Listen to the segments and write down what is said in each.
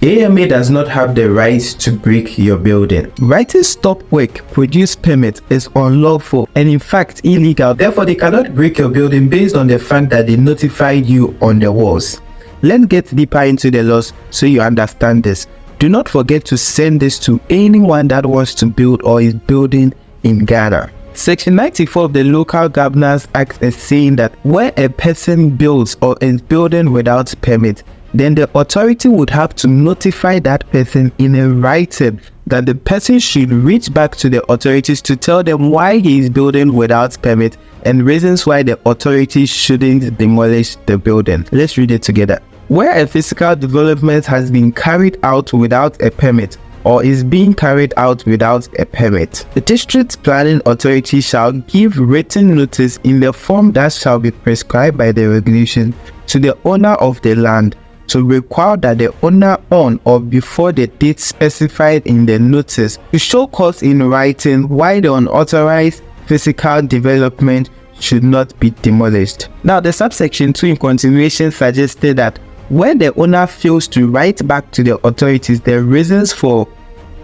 AMA does not have the right to break your building. Writing stop work, produce permit is unlawful and in fact illegal. Therefore, they cannot break your building based on the fact that they notified you on the walls. Let's get deeper into the laws so you understand this. Do not forget to send this to anyone that wants to build or is building in Ghana. Section 94 of the Local Governance Act is saying that where a person builds or is building without permit, then the authority would have to notify that person in a writing that the person should reach back to the authorities to tell them why he is building without permit and reasons why the authorities shouldn't demolish the building. Let's read it together. Where a physical development has been carried out without a permit or is being carried out without a permit, the district planning authority shall give written notice in the form that shall be prescribed by the regulation to the owner of the land to require that the owner on or before the date specified in the notice to show cause in writing why the unauthorized physical development should not be demolished. Now, the subsection 2 in continuation suggested that when the owner fails to write back to the authorities the reasons for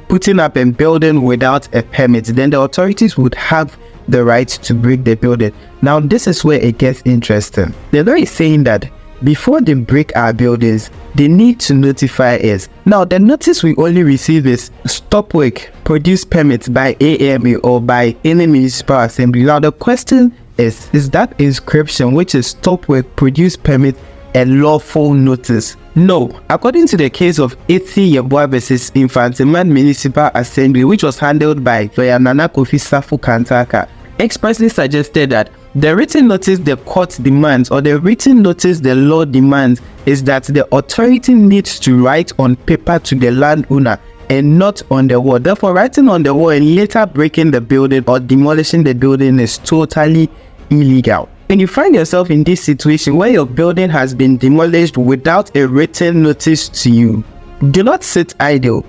putting up a building without a permit, then the authorities would have the right to break the building. Now, this is where it gets interesting. The law is saying that before they break our buildings, they need to notify us. Now, the notice we only receive is stop work, produce permits by AMA or by any municipal assembly. Now, the question is that inscription, which is stop work, produce permit, a lawful notice? No. According to the case of Eti Yeboah versus Infanteman Municipal Assembly, which was handled by Lawyer Nana Kofi Safu Kantaka, expressly suggested that the written notice the court demands or the written notice the law demands is that the authority needs to write on paper to the landowner and not on the wall. Therefore, writing on the wall and later breaking the building or demolishing the building is totally illegal. When you find yourself in this situation where your building has been demolished without a written notice to you, do not sit idle.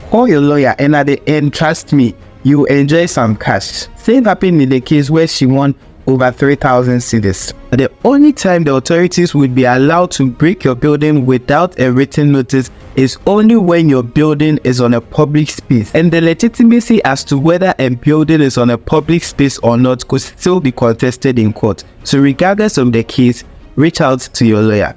Call your lawyer and at the end, trust me, you will enjoy some cash. Same happened in the case where she won over 3,000 cedis. The only time the authorities would be allowed to break your building without a written notice is only when your building is on a public space, and the legitimacy as to whether a building is on a public space or not could still be contested in court. So regardless of the case, reach out to your lawyer.